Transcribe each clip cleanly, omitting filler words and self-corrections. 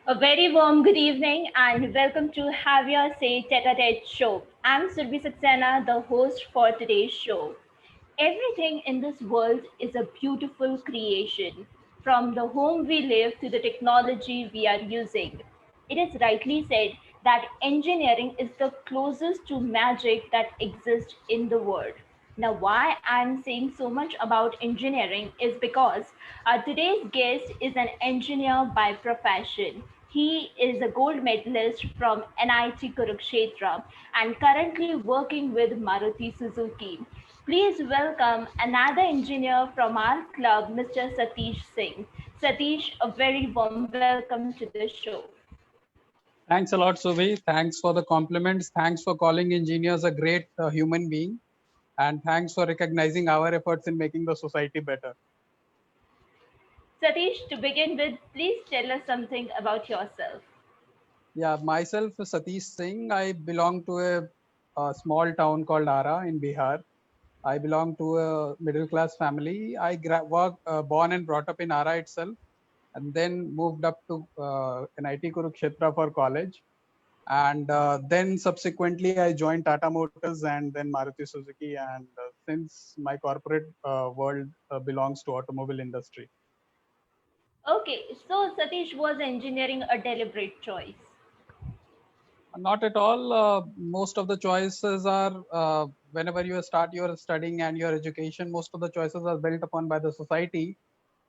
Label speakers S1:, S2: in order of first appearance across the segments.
S1: A very warm good evening and welcome to Have Your Say Tete-a-Tete show. I'm Surbhi Saxena, the host for today's show. Everything in this world is a beautiful creation, from the home we live to the technology we are using. It is rightly said that engineering is the closest to magic that exists in the world. Now, why I'm saying so much about engineering is because today's guest is an engineer by profession. He is a gold medalist from NIT Kurukshetra and currently working with Maruti Suzuki. Please welcome another engineer from our club, Mr. Satish Singh. Satish, a very warm welcome to the show.
S2: Thanks a lot, Suvi. Thanks for the compliments. Thanks for calling engineers a great human being. And thanks for recognizing our efforts in making the society better.
S1: Satish, to begin with, please tell us something about yourself.
S2: Yeah, myself, Satish Singh. I belong to a small town called Ara in Bihar. I belong to a middle class family. Born and brought up in Ara itself, and then moved up to NIT Kurukshetra for college. And then subsequently I joined Tata Motors and then Maruti Suzuki, and since my corporate world belongs to automobile industry.
S1: Okay, so Satish, was engineering a deliberate choice?
S2: Not at all. Most of the choices are whenever you start your studying and your education, most of the choices are built upon by the society.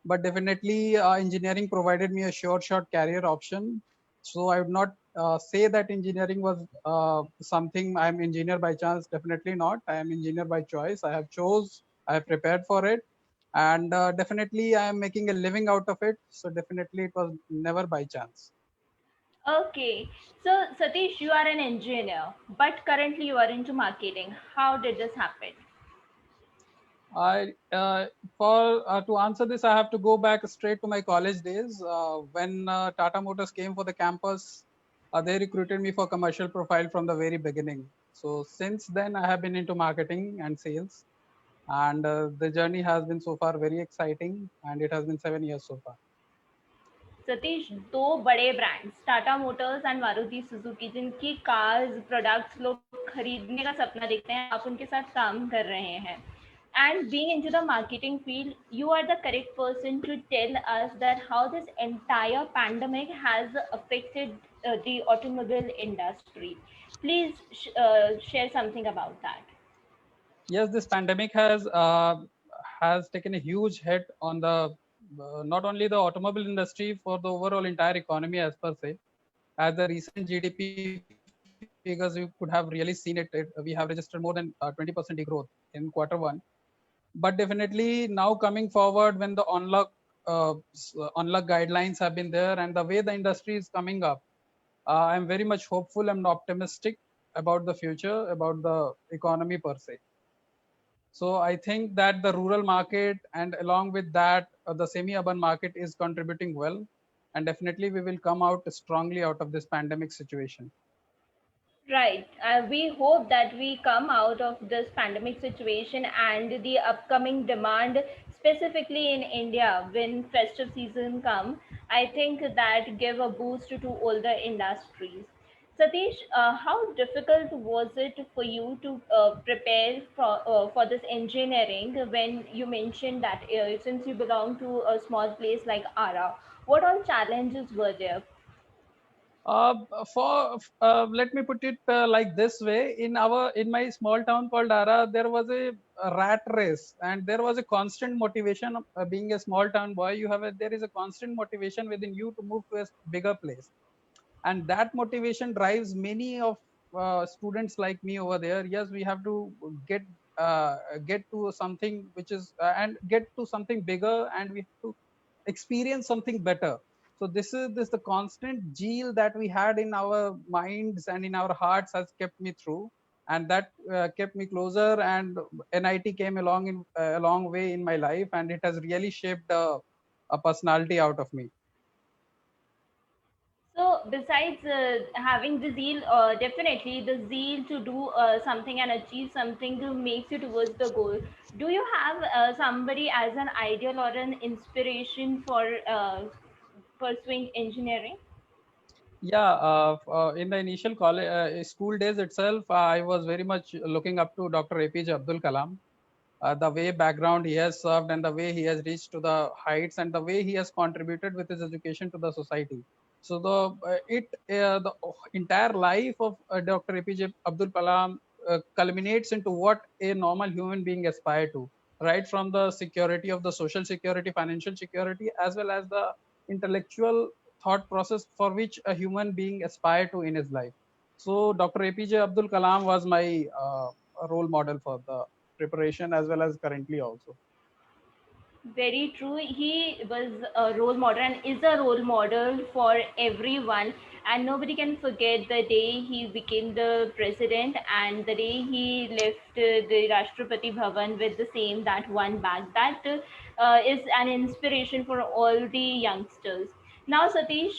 S2: But definitely, engineering provided me a sure shot career option. So I would not say that engineering was something I'm engineer by chance. Definitely not. I am engineer by choice. I have chose. I have prepared for it, and definitely I am making a living out of it. So definitely, it was never by chance.
S1: Okay, so Satish, you are an engineer, but currently you are into marketing. How did this happen?
S2: I for To answer this, I have to go back straight to my college days. When Tata Motors came for the campus, they recruited me for commercial profile from the very beginning. So since then, I have been into marketing and sales, and the journey has been so far very exciting, and it has been 7 years so far.
S1: Satish, दो बड़े brands Tata Motors and Maruti Suzuki जिनकी cars products लोग खरीदने का सपना देखते हैं, आप उनके साथ काम कर रहे हैं. And being into the marketing field, you are the correct person to tell us that how this entire pandemic has affected the automobile industry. Please share something about that.
S2: Yes, this pandemic has taken a huge hit on the not only the automobile industry, for the overall entire economy as per se. As the recent GDP figures, you could have really seen it. We have registered more than 20% degrowth in Q1. But definitely now coming forward, when the unlock guidelines have been there and the way the industry is coming up, I'm very much hopeful and optimistic about the future, about the economy per se. So I think that the rural market and along with that, the semi-urban market is contributing well, and definitely we will come out strongly out of this pandemic situation.
S1: Right. We hope that we come out of this pandemic situation and the upcoming demand, specifically in India, when festive season come. I think that give a boost to all the industries. Satish, how difficult was it for you to prepare for this engineering when you mentioned that since you belong to a small place like Ara, what all challenges were there?
S2: Uh, Let me put it like this way: in my small town called Ara, there was a rat race, and there was a constant motivation. Being a small town boy, there is a constant motivation within you to move to a bigger place, and that motivation drives many of students like me over there. Yes, we have to get get to something which is and get to something bigger, and we have to experience something better. So this the constant zeal that we had in our minds and in our hearts has kept me through, and that kept me closer, and NIT came along in a long way in my life, and it has really shaped a personality out of me.
S1: So, besides having the zeal, definitely the zeal to do something and achieve something makes you towards the goal. Do you have somebody as an ideal or an inspiration for pursuing engineering?
S2: Yeah, in the initial college, school days itself, I was very much looking up to Dr. APJ Abdul Kalam. The way background he has served and the way he has reached to the heights and the way he has contributed with his education to the society. So the entire life of Dr. APJ Abdul Kalam culminates into what a normal human being aspire to, right from the security of the social security, financial security, as well as the intellectual thought process for which a human being aspire to in his life. So Dr. APJ Abdul Kalam was my role model for the preparation as well as currently also.
S1: Very true. He was a role model and is a role model for everyone. And nobody can forget the day he became the president and the day he left the Rashtrapati Bhavan with the same, that one bag. That is an inspiration for all the youngsters. Now, Satish,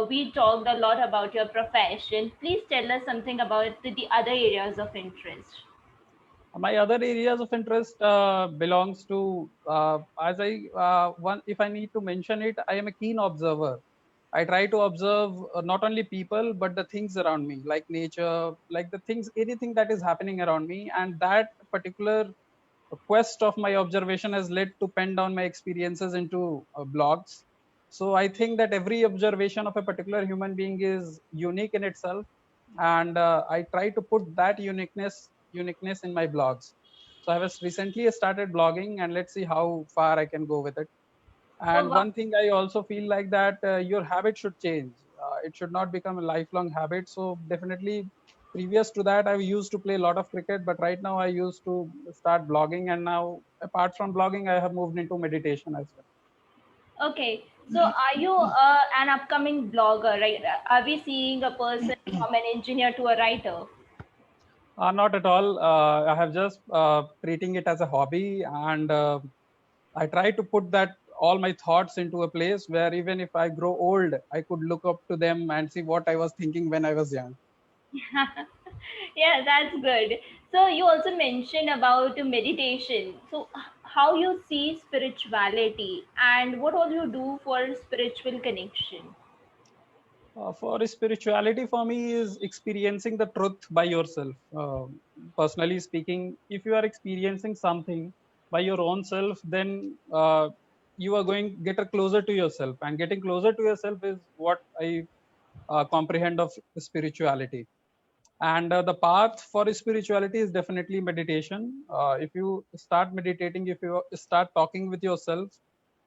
S1: we talked a lot about your profession. Please tell us something about the other areas of interest.
S2: My other areas of interest belongs to as I one if I need to mention it, I am a keen observer. I try to observe not only people but the things around me, like nature, like the things, anything that is happening around me, and that particular quest of my observation has led to pen down my experiences into blogs. So I think that every observation of a particular human being is unique in itself, and I try to put that uniqueness in my blogs. So I was recently started blogging, and let's see how far I can go with it.
S1: Oh,
S2: And
S1: wow.
S2: one thing I also feel like that your habit should change. It should not become a lifelong habit. So definitely, previous to that, I used to play a lot of cricket, but right now I used to start blogging, and now apart from blogging, I have moved into meditation as well.
S1: Okay, so are you an upcoming blogger, right? Are we seeing a person from an engineer to a writer?
S2: Not at all. I have just treating it as a hobby, and I try to put that all my thoughts into a place where even if I grow old, I could look up to them and see what I was thinking when I was young.
S1: Yeah, that's good. So you also mentioned about meditation. So how you see spirituality and what all you do for spiritual connection?
S2: For spirituality, for me, is experiencing the truth by yourself. Personally speaking, if you are experiencing something by your own self, then you are going get closer to yourself, and getting closer to yourself is what I comprehend of spirituality. And the path for spirituality is definitely meditation. If you start meditating, if you start talking with yourself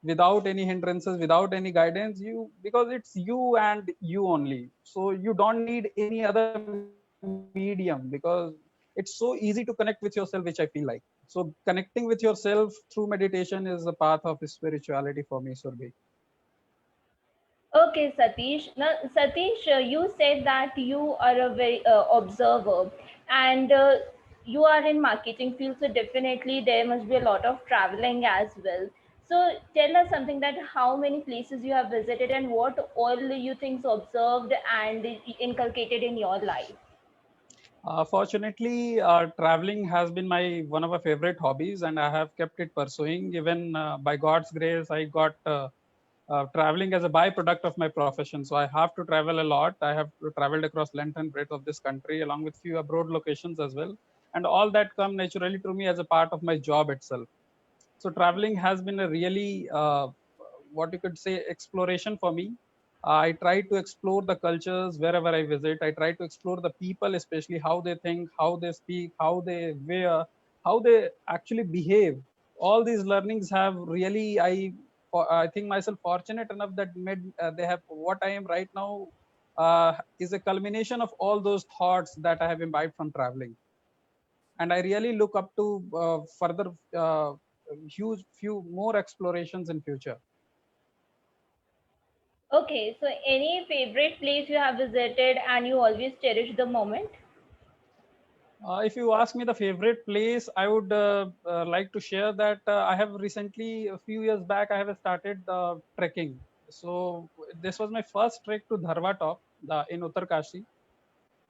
S2: without any hindrances, without any guidance, you, because it's you and you only, so you don't need any other medium, because it's so easy to connect with yourself, which I feel like. So connecting with yourself through meditation is the path of spirituality for me, Surbhi.
S1: Okay, Satish. Now, Satish, you said that you are a very observer, and you are in marketing field, so definitely there must be a lot of traveling as well. So, tell us something that how many places you have visited and what all you things observed and inculcated in your life.
S2: Fortunately, traveling has been my one of my favorite hobbies, and I have kept it pursuing. Even by God's grace, I got traveling as a byproduct of my profession. So I have to travel a lot. I have traveled across length and breadth of this country, along with few abroad locations as well, and all that come naturally to me as a part of my job itself. So traveling has been a really what you could say exploration for me. I try to explore the cultures wherever I visit. I try to explore the people, especially how they think, how they speak, how they wear, how they actually behave. All these learnings have really, I think myself fortunate enough that made they have what I am right now is a culmination of all those thoughts that I have imbibed from traveling. And I really look up to further huge few more explorations in future.
S1: Okay, so any favorite place you have visited and you always cherish the moment?
S2: If you ask me the favorite place, I would like to share that I have recently, a few years back, I have started trekking. So this was my first trek to Dharwa Top in Uttarkashi.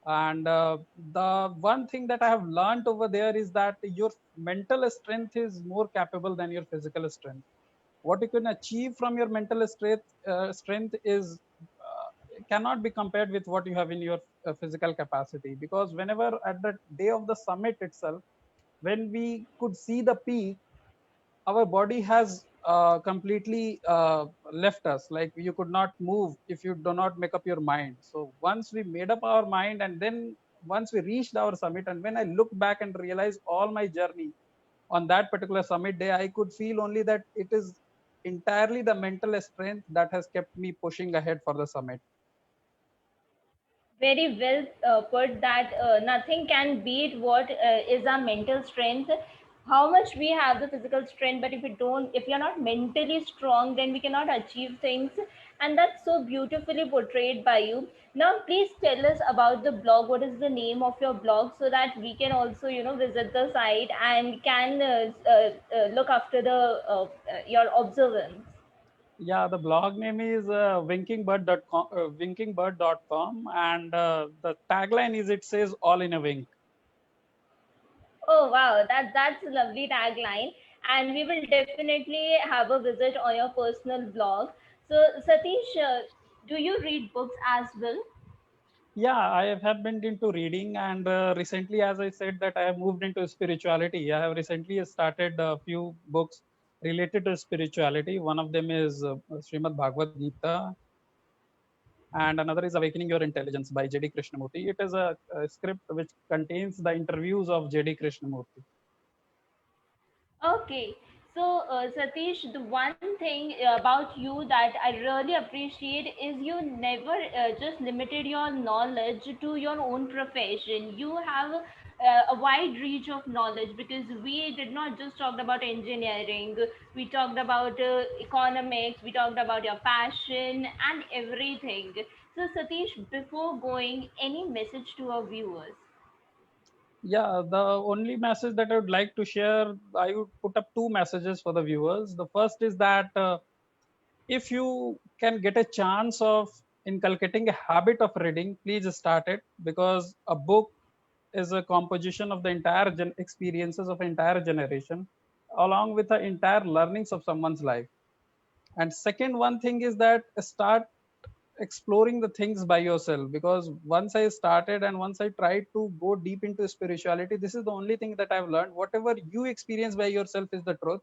S2: And the one thing that I have learned over there is that your mental strength is more capable than your physical strength. What you can achieve from your mental strength is cannot be compared with what you have in your physical capacity, because whenever at the day of the summit itself, when we could see the peak, our body has completely left us. Like, you could not move if you do not make up your mind. So once we made up our mind, and then once we reached our summit, and when I look back and realize all my journey on that particular summit day, I could feel only that it is entirely the mental strength that has kept me pushing ahead for the summit.
S1: Very well put, that nothing can beat what is our mental strength. How much we have the physical strength, but if you're not mentally strong, then we cannot achieve things. And that's so beautifully portrayed by you. Now please tell us about the blog. What is the name of your blog, so that we can also visit the site and can look after the your observance.
S2: Yeah, the blog name is winkingbird.com, winkingbird.com, and the tagline is, it says all in a wink.
S1: Oh wow, that's a lovely tagline, and we will definitely have a visit on your personal blog. So Satish, do you read books as well?
S2: Yeah, have been into reading, and recently, as I said, that I have moved into spirituality. I have recently started a few books related to spirituality. One of them is Srimad Bhagavad Gita, and another is Awakening Your Intelligence by J.D. Krishnamurti. It is a script which contains the interviews of J.D. Krishnamurti.
S1: Okay, so Satish, the one thing about you that I really appreciate is you never just limited your knowledge to your own profession. You have a wide reach of knowledge, because we did not just talk about engineering, we talked about economics, we talked about your passion and everything. So, Satish, before going, any message to our viewers?
S2: Yeah, the only message that I would like to share, I would put up two messages for the viewers. The first is that if you can get a chance of inculcating a habit of reading, please start it, because a book is a composition of the entire experiences of entire generation, along with the entire learnings of someone's life. And second one thing is that start exploring the things by yourself, because once I started and once I tried to go deep into spirituality, this is the only thing that I've learned: whatever you experience by yourself is the truth,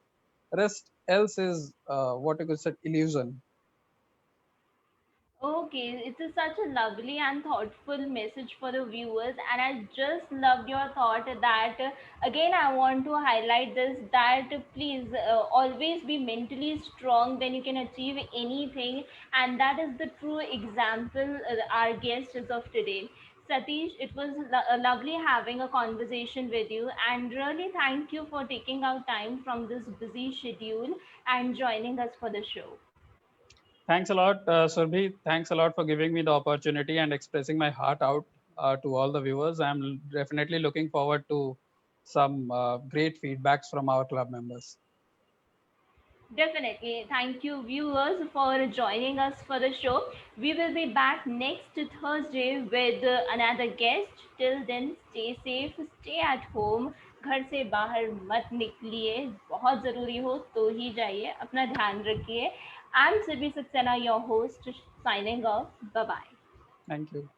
S2: rest else is what you could say illusion.
S1: Okay, it's such a lovely and thoughtful message for the viewers, and I just loved your thought that again I want to highlight this, that please always be mentally strong, then you can achieve anything, and that is the true example our guest is of today. Satish, it was lovely having a conversation with you, and really thank you for taking out time from this busy schedule and joining us for the show.
S2: Thanks a lot, Surbhi. Thanks a lot for giving me the opportunity and expressing my heart out to all the viewers. I'm definitely looking forward to some great feedbacks from our club members.
S1: Definitely. Thank you, viewers, for joining us for the show. We will be back next Thursday with another guest. Till then, stay safe, stay at home. घर से बाहर मत निकलिए, बहुत ज़रूरी हो तो ही जाइए, अपना ध्यान रखिए. I'm Sirbi Saxena, your host, signing off. Bye bye.
S2: Thank you.